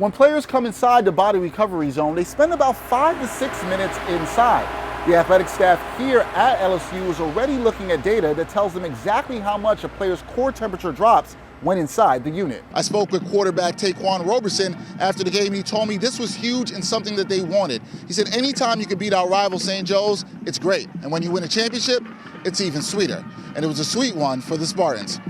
When players come inside the body recovery zone, they spend about 5 to 6 minutes inside. The athletic staff here at LSU is already looking at data that tells them exactly how much a player's core temperature drops when inside the unit. I spoke with quarterback Taquan Roberson after the game. He told me this was huge and something that they wanted. He said anytime you can beat our rival St. Joe's, it's great. And when you win a championship, it's even sweeter. And it was a sweet one for the Spartans.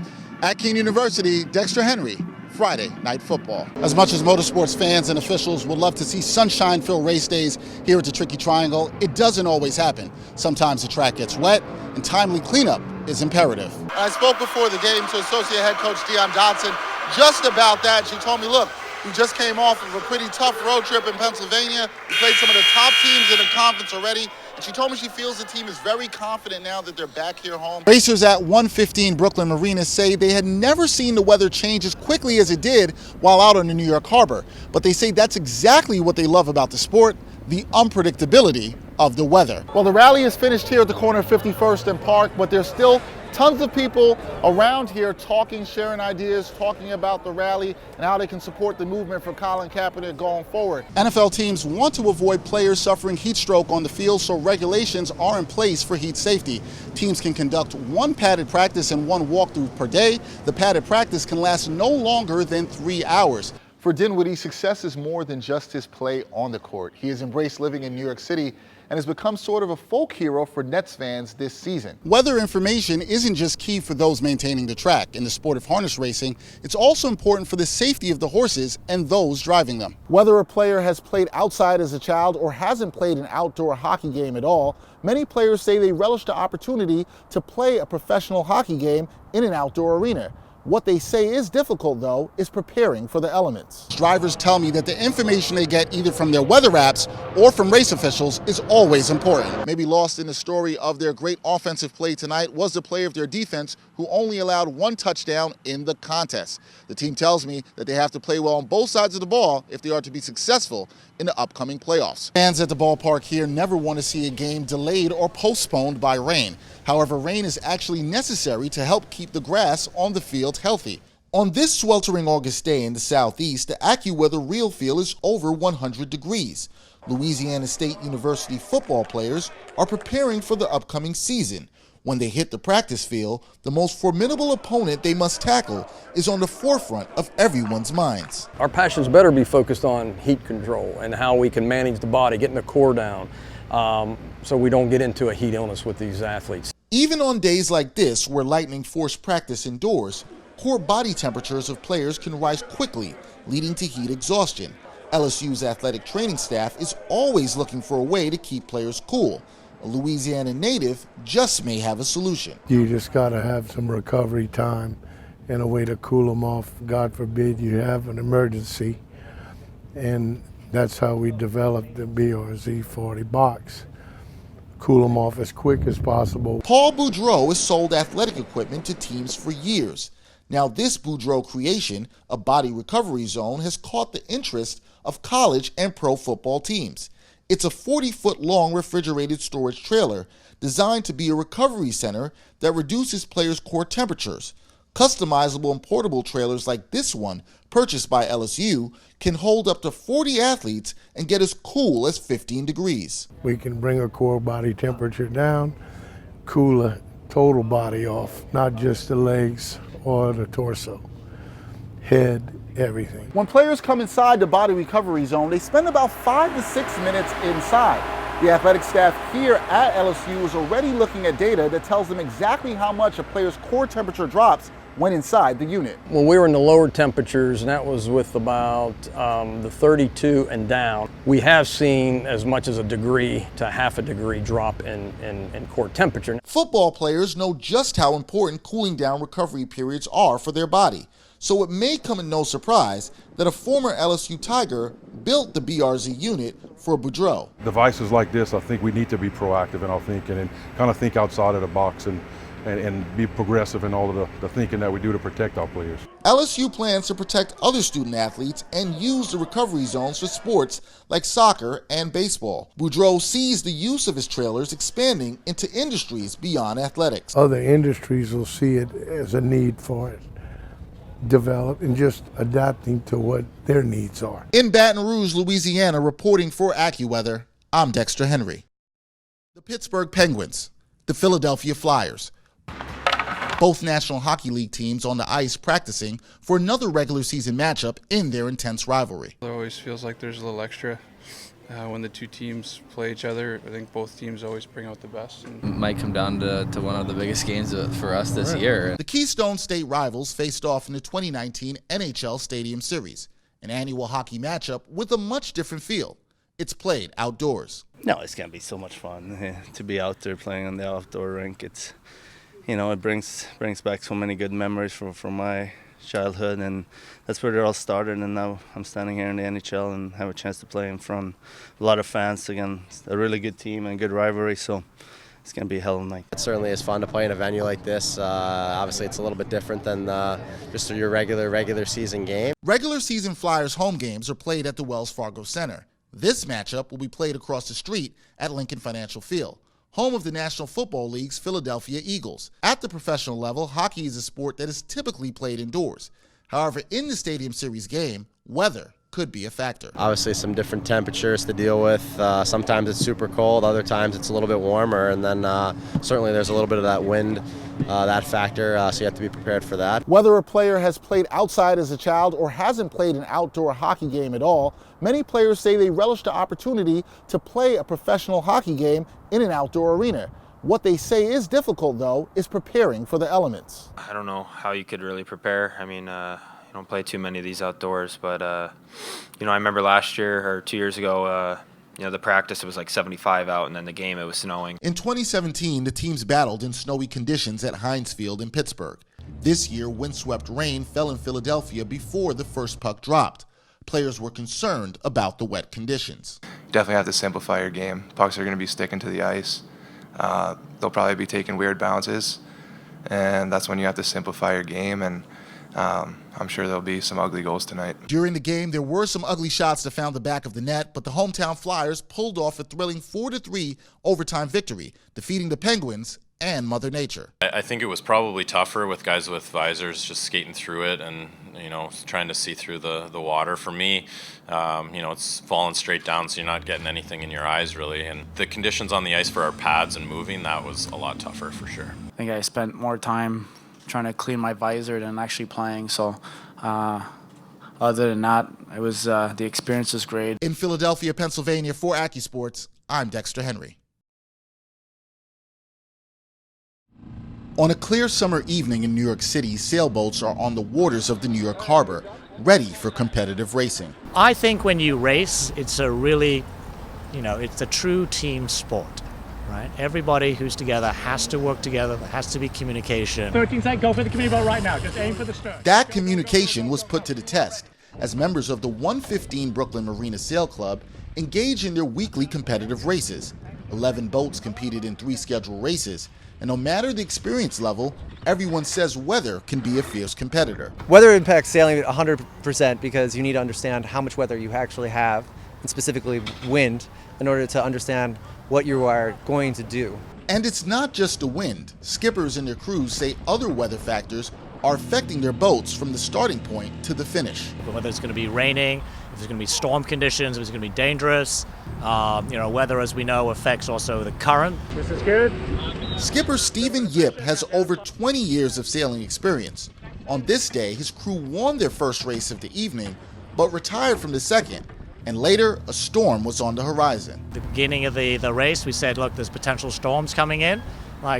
At Keene University, Dexter Henry, Friday Night Football. As much as motorsports fans and officials would love to see sunshine-filled race days here at the Tricky Triangle, it doesn't always happen. Sometimes the track gets wet, and timely cleanup is imperative. I spoke before the game to Associate Head Coach Deion Dotson just about that. She told me, look, we just came off of a pretty tough road trip in Pennsylvania. We played some of the top teams in the conference already. And she told me she feels the team is very confident now that they're back here home. Racers at 115 Brooklyn Marina say they had never seen the weather change as quickly as it did while out on the New York Harbor. But they say that's exactly what they love about the sport, the unpredictability of the weather. Well, the rally is finished here at the corner of 51st and Park, but there's still tons of people around here talking, sharing ideas, talking about the rally and how they can support the movement for Colin Kaepernick going forward. NFL teams want to avoid players suffering heat stroke on the field, so regulations are in place for heat safety. Teams can conduct one padded practice and one walkthrough per day. The padded practice can last no longer than 3 hours. For Dinwiddie, success is more than just his play on the court. He has embraced living in New York City and has become sort of a folk hero for Nets fans this season. Weather information isn't just key for those maintaining the track. In the sport of harness racing, it's also important for the safety of the horses and those driving them. Whether a player has played outside as a child or hasn't played an outdoor hockey game at all, many players say they relish the opportunity to play a professional hockey game in an outdoor arena. What they say is difficult, though, is preparing for the elements. Drivers tell me that the information they get either from their weather apps or from race officials is always important. Maybe lost in the story of their great offensive play tonight was the player of their defense who only allowed 1 touchdown in the contest. The team tells me that they have to play well on both sides of the ball if they are to be successful in the upcoming playoffs. Fans at the ballpark here never want to see a game delayed or postponed by rain. However, rain is actually necessary to help keep the grass on the field healthy. On this sweltering August day in the southeast, the Accuweather real feel is over 100 degrees. Louisiana State University football players are preparing for the upcoming season. When they hit the practice field, the most formidable opponent they must tackle is on the forefront of everyone's minds. Our passions better be focused on heat control and how we can manage the body, getting the core down, so we don't get into a heat illness with these athletes. Even on days like this, where lightning force practice indoors, core body temperatures of players can rise quickly, leading to heat exhaustion. LSU's athletic training staff is always looking for a way to keep players cool. A Louisiana native just may have a solution. You just got to have some recovery time and a way to cool them off. God forbid you have an emergency. And that's how we developed the BRZ 40 box. Cool them off as quick as possible. Paul Boudreau has sold athletic equipment to teams for years. Now this Boudreau creation, a body recovery zone, has caught the interest of college and pro football teams. It's a 40-foot-long refrigerated storage trailer designed to be a recovery center that reduces players' core temperatures. Customizable and portable trailers like this one, purchased by LSU, can hold up to 40 athletes and get as cool as 15 degrees. We can bring a core body temperature down, cool a total body off, not just the legs or the torso, head, everything. When players come inside the body recovery zone, they spend about 5 to 6 minutes inside. The athletic staff here at LSU is already looking at data that tells them exactly how much a player's core temperature drops when inside the unit. When we were in the lower temperatures, and that was with about the 32 and down, we have seen as much as a degree to half a degree drop in core temperature. Football players know just how important cooling down recovery periods are for their body. So it may come as no surprise that a former LSU Tiger built the BRZ unit for Boudreau. Devices like this, I think we need to be proactive in our thinking and kind of think outside of the box and be progressive in all of the thinking that we do to protect our players. LSU plans to protect other student athletes and use the recovery zones for sports like soccer and baseball. Boudreau sees the use of his trailers expanding into industries beyond athletics. Other industries will see it as a need for it. develop and just adapting to what their needs are. In Baton Rouge, Louisiana, reporting for Accuweather, I'm Dexter Henry. The Pittsburgh Penguins, the Philadelphia Flyers, both National Hockey League teams on the ice practicing for another regular season matchup in their intense rivalry. It always feels like there's a little extra when the two teams play each other. I think both teams always bring out the best. It might come down to one of the biggest games for us this year. The Keystone State rivals faced off in the 2019 NHL Stadium Series, an annual hockey matchup with a much different feel. It's played outdoors. No, it's going to be so much fun to be out there playing on the outdoor rink. It's, it brings back so many good memories from my childhood, and that's where it all started. And now I'm standing here in the NHL and have a chance to play in front of a lot of fans against a really good team and good rivalry. So it's going to be a hell of a night. It certainly is fun to play in a venue like this. Obviously, it's a little bit different than just your regular season game. Regular season Flyers home games are played at the Wells Fargo Center. This matchup will be played across the street at Lincoln Financial Field, home of the National Football League's Philadelphia Eagles. At the professional level, hockey is a sport that is typically played indoors. However, in the Stadium Series game, weather could be a factor. Obviously, some different temperatures to deal with. Sometimes it's super cold, other times it's a little bit warmer, and then certainly there's a little bit of that wind, that factor, so you have to be prepared for that. Whether a player has played outside as a child or hasn't played an outdoor hockey game at all, many players say they relish the opportunity to play a professional hockey game in an outdoor arena. What they say is difficult, though, is preparing for the elements. I don't know how you could really prepare. I mean, you don't play too many of these outdoors, but I remember last year or 2 years ago, the practice, it was like 75 out, and then the game, it was snowing. In 2017, the teams battled in snowy conditions at Heinz Field in Pittsburgh. This year, windswept rain fell in Philadelphia before the first puck dropped. Players were concerned about the wet conditions. You definitely have to simplify your game. Pucks are going to be sticking to the ice. They'll probably be taking weird bounces, and that's when you have to simplify your game, and I'm sure there'll be some ugly goals tonight. During the game, there were some ugly shots that found the back of the net, but the hometown Flyers pulled off a thrilling 4-3 overtime victory, defeating the Penguins and Mother Nature. I think it was probably tougher with guys with visors just skating through it and, trying to see through the water. For me, it's falling straight down, so you're not getting anything in your eyes, really. And the conditions on the ice for our pads and moving, that was a lot tougher for sure. I think I spent more time trying to clean my visor than actually playing. So other than that, it was the experience was great. In Philadelphia, Pennsylvania, for AccuSports, I'm Dexter Henry. On a clear summer evening in New York City, sailboats are on the waters of the New York Harbor, ready for competitive racing. I think when you race, it's a really, it's a true team sport. Right? Everybody who's together has to work together. There has to be communication. 13 seconds, go for the community boat right now. Just aim for the stern. That communication was put to the test as members of the 115 Brooklyn Marina Sail Club engage in their weekly competitive races. 11 boats competed in 3 scheduled races, and no matter the experience level, everyone says weather can be a fierce competitor. Weather impacts sailing 100% because you need to understand how much weather you actually have, and specifically wind, in order to understand what you are going to do. And it's not just the wind. Skippers and their crews say other weather factors are affecting their boats from the starting point to the finish. Whether it's going to be raining, if there's going to be storm conditions, if it's going to be dangerous. Weather, as we know, affects also the current. This is good. Skipper Stephen Yip has over 20 years of sailing experience. On this day, his crew won their first race of the evening, but retired from the second. And later, a storm was on the horizon. At the beginning of the race, we said, look, there's potential storms coming in.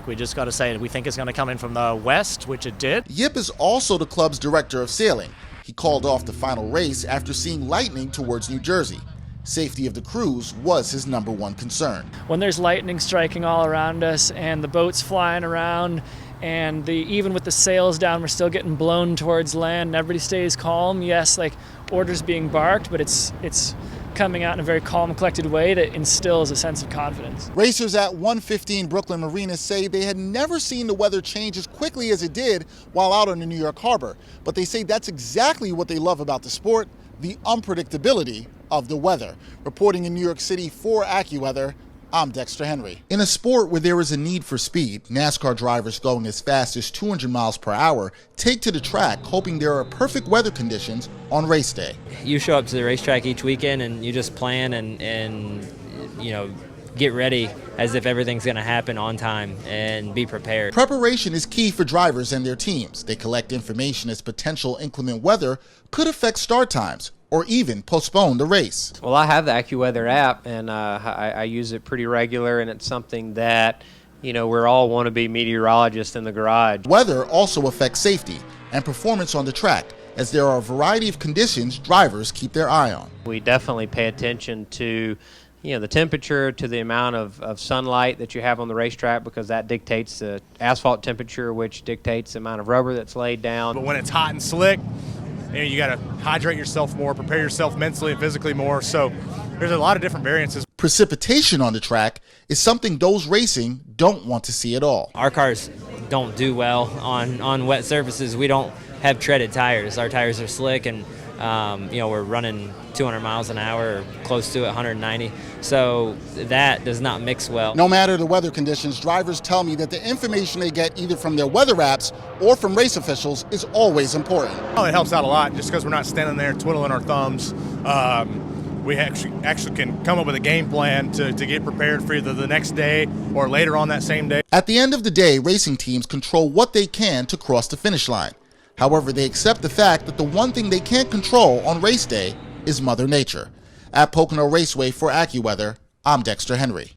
We just got to say we think it's going to come in from the west, which it did. Yip is also the club's director of sailing. He called off the final race after seeing lightning towards New Jersey. Safety of the crews was his number one concern. When there's lightning striking all around us and the boats flying around, and even with the sails down, we're still getting blown towards land and everybody stays calm. Yes, orders being barked, but it's coming out in a very calm, collected way that instills a sense of confidence. Racers at 115 Brooklyn Marina say they had never seen the weather change as quickly as it did while out on the New York Harbor. But they say that's exactly what they love about the sport, the unpredictability of the weather. Reporting in New York City for AccuWeather, I'm Dexter Henry. In a sport where there is a need for speed, NASCAR drivers going as fast as 200 miles per hour take to the track hoping there are perfect weather conditions on race day. You show up to the racetrack each weekend and you just plan and you know, get ready as if everything's going to happen on time and be prepared. Preparation is key for drivers and their teams. They collect information as potential inclement weather could affect start times or even postpone the race. Well, I have the Accuweather app, and I use it pretty regular, and it's something that, you know, we're all want to be meteorologists in the garage. Weather also affects safety and performance on the track, as there are a variety of conditions drivers keep their eye on. We definitely pay attention to, you know, the temperature, to the amount of sunlight that you have on the racetrack, because that dictates the asphalt temperature, which dictates the amount of rubber that's laid down. But when it's hot and slick, you got to hydrate yourself more, prepare yourself mentally and physically more. So there's a lot of different variances. Precipitation on the track is something those racing don't want to see at all. Our cars don't do well on wet surfaces. We don't have treaded tires. Our tires are slick, and you know, we're running 200 miles an hour, or close to it, 190. So that does not mix well. No matter the weather conditions, drivers tell me that the information they get either from their weather apps or from race officials is always important. Oh, it helps out a lot just because we're not standing there twiddling our thumbs. We actually can come up with a game plan to get prepared for either the next day or later on that same day. At the end of the day, racing teams control what they can to cross the finish line. However, they accept the fact that the one thing they can't control on race day is Mother Nature. At Pocono Raceway for Accuweather, I'm Dexter Henry.